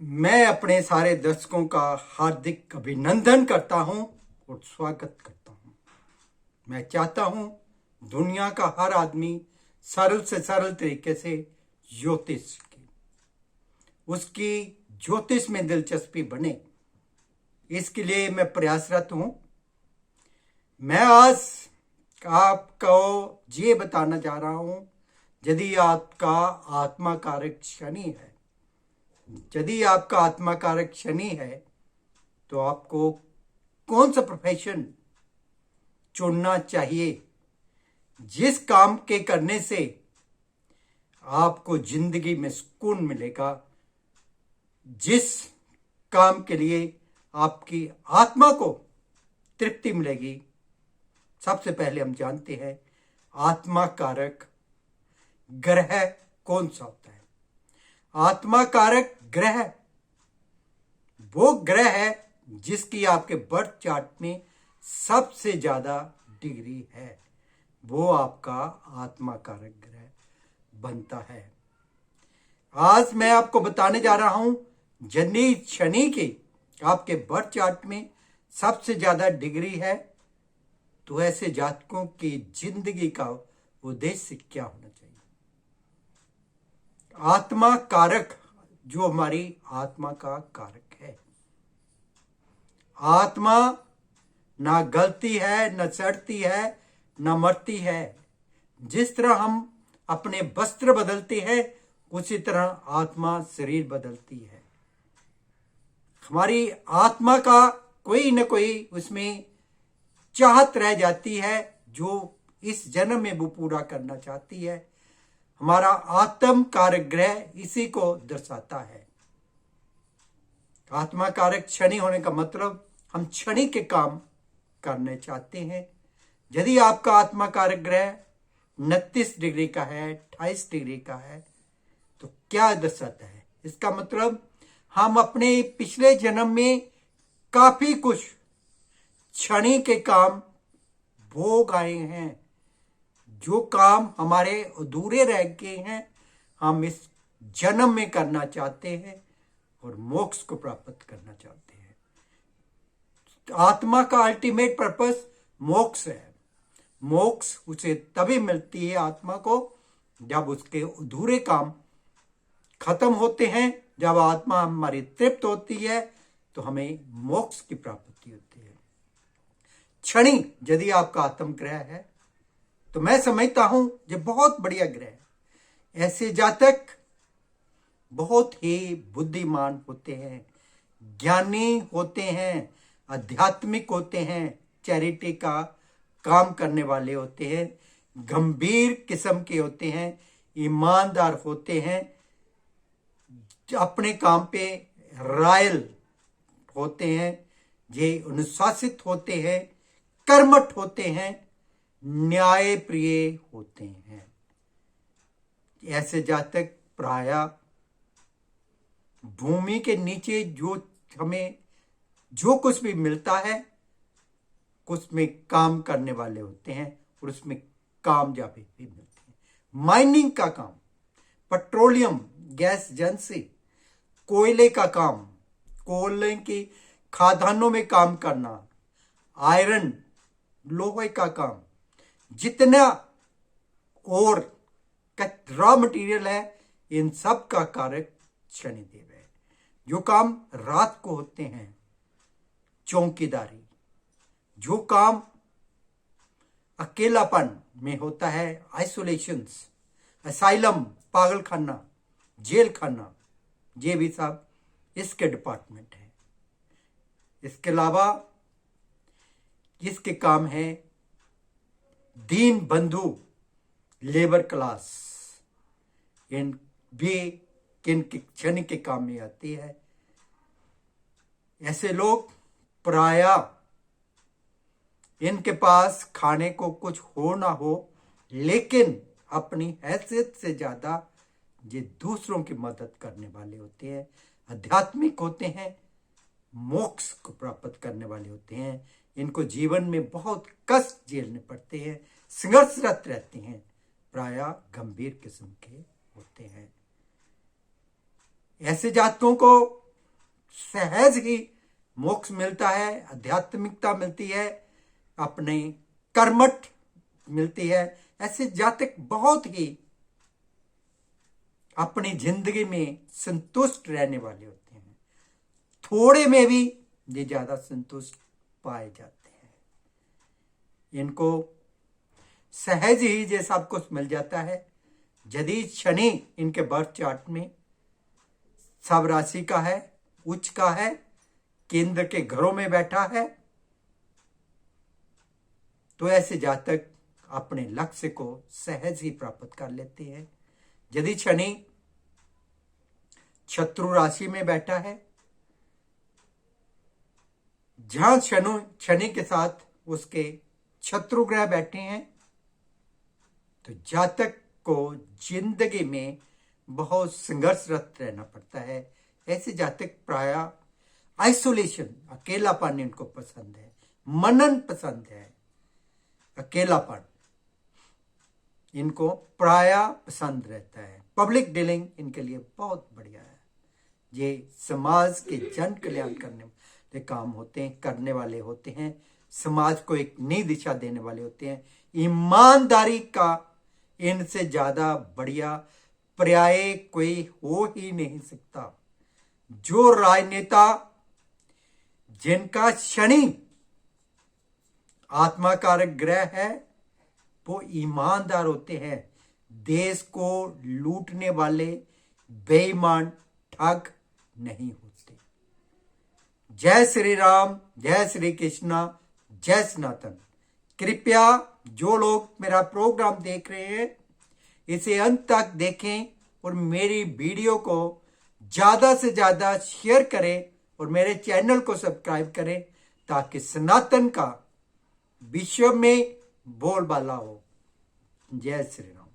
मैं अपने सारे दर्शकों का हार्दिक अभिनंदन करता हूं और स्वागत करता हूं। मैं चाहता हूं दुनिया का हर आदमी सरल से सरल तरीके से ज्योतिष सीखे, उसकी ज्योतिष में दिलचस्पी बने। इसके लिए मैं प्रयासरत हूं। मैं आज आपको ये बताना चाह रहा हूं, यदि आपका आत्मा कारक शनि है, यदि आपका आत्मा कारक शनि है तो आपको कौन सा प्रोफेशन चुनना चाहिए, जिस काम के करने से आपको जिंदगी में सुकून मिलेगा, जिस काम के लिए आपकी आत्मा को तृप्ति मिलेगी। सबसे पहले हम जानते हैं आत्मा कारक ग्रह कौन सा होता है। आत्मा कारक ग्रह वो ग्रह है जिसकी आपके बर्थ चार्ट में सबसे ज्यादा डिग्री है, वो आपका आत्मा कारक ग्रह बनता है। आज मैं आपको बताने जा रहा हूं, यदि शनि की आपके बर्थ चार्ट में सबसे ज्यादा डिग्री है तो ऐसे जातकों की जिंदगी का उद्देश्य क्या होना चाहिए। आत्मा कारक जो हमारी आत्मा का कारक है। आत्मा ना गलती है, न सड़ती है, न मरती है। जिस तरह हम अपने वस्त्र बदलते हैं, उसी तरह आत्मा शरीर बदलती है। हमारी आत्मा का कोई न कोई उसमें चाहत रह जाती है जो इस जन्म में वो पूरा करना चाहती है। हमारा आत्म कारक ग्रह इसी को दर्शाता है। आत्मा कारक शनि होने का मतलब हम शनि के काम करने चाहते हैं। यदि आपका आत्मा कारक ग्रह 29 डिग्री का है, 28 डिग्री का है, तो क्या दर्शाता है? इसका मतलब हम अपने पिछले जन्म में काफी कुछ शनि के काम भोग आए हैं। जो काम हमारे अधूरे रह गए हैं, हम इस जन्म में करना चाहते हैं और मोक्ष को प्राप्त करना चाहते हैं। आत्मा का अल्टीमेट पर्पस मोक्ष है। मोक्ष उसे तभी मिलती है आत्मा को जब उसके अधूरे काम खत्म होते हैं। जब आत्मा हमारी तृप्त होती है तो हमें मोक्ष की प्राप्ति होती है। शनि यदि आपका आत्म ग्रह है तो मैं समझता हूं ये बहुत बढ़िया ग्रह है। ऐसे जातक बहुत ही बुद्धिमान होते हैं, ज्ञानी होते हैं, आध्यात्मिक होते हैं, चैरिटी का काम करने वाले होते हैं, गंभीर किस्म के होते हैं, ईमानदार होते हैं, अपने काम पे रायल होते हैं, ये अनुशासित होते हैं, कर्मठ होते हैं, न्याय प्रिय होते हैं। ऐसे जातक प्रायः भूमि के नीचे जो हमें जो कुछ भी मिलता है कुछ में काम करने वाले होते हैं और उसमें कामयाबी भी मिलती है। माइनिंग का काम, पेट्रोलियम गैस एजेंसी, कोयले का काम, कोयले की खादानों में काम करना, आयरन लोहे का काम, जितना और रॉ मटेरियल है, इन सब का कारक शनिदेव है। जो काम रात को होते हैं, चौकीदारी, जो काम अकेलापन में होता है, आइसोलेशंस, असाइलम, पागल खाना, जेल खाना, ये भी सब इसके डिपार्टमेंट है। इसके अलावा इसके काम है दीन बंधु, लेबर क्लास, इन भी किन शनि के काम में आती है। ऐसे लोग प्रायः इनके पास खाने को कुछ हो ना हो, लेकिन अपनी हैसियत से ज्यादा ये दूसरों की मदद करने वाले होते हैं, आध्यात्मिक होते हैं, मोक्ष को प्राप्त करने वाले होते हैं। इनको जीवन में बहुत कष्ट झेलने पड़ते हैं, संघर्षरत रहते हैं, प्रायः गंभीर किस्म के होते हैं। ऐसे जातकों को सहज ही मोक्ष मिलता है, आध्यात्मिकता मिलती है, अपने कर्मठ मिलती है। ऐसे जातक बहुत ही अपनी जिंदगी में संतुष्ट रहने वाले होते हैं, थोड़े में भी ये ज्यादा संतुष्ट पाए जाते हैं। इनको सहज ही ये सब कुछ मिल जाता है। यदि शनि इनके बर्थ चार्ट में सब राशि का है, उच्च का है, केंद्र के घरों में बैठा है, तो ऐसे जातक अपने लक्ष्य को सहज ही प्राप्त कर लेते हैं। यदि शनि शत्रु राशि में बैठा है, जहां शनि के साथ उसके शत्रु ग्रह बैठे हैं, तो जातक को जिंदगी में बहुत संघर्षरत रहना पड़ता है। ऐसे जातक प्राय आइसोलेशन, अकेलापन इनको पसंद है, मनन पसंद है, अकेलापन इनको प्राय पसंद रहता है। पब्लिक डीलिंग इनके लिए बहुत बढ़िया है। ये समाज के जन कल्याण करने काम होते हैं, करने वाले होते हैं, समाज को एक नई दिशा देने वाले होते हैं। ईमानदारी का इनसे ज्यादा बढ़िया पर्याय कोई हो ही नहीं सकता। जो राजनेता जिनका शनि आत्मा कारक ग्रह है, वो ईमानदार होते हैं। देश को लूटने वाले बेईमान ठग नहीं होते। जय श्री राम, जय श्री कृष्णा, जय सनातन। कृपया जो लोग मेरा प्रोग्राम देख रहे हैं, इसे अंत तक देखें और मेरी वीडियो को ज्यादा से ज्यादा शेयर करें और मेरे चैनल को सब्सक्राइब करें, ताकि सनातन का विश्व में बोलबाला हो। जय श्री राम।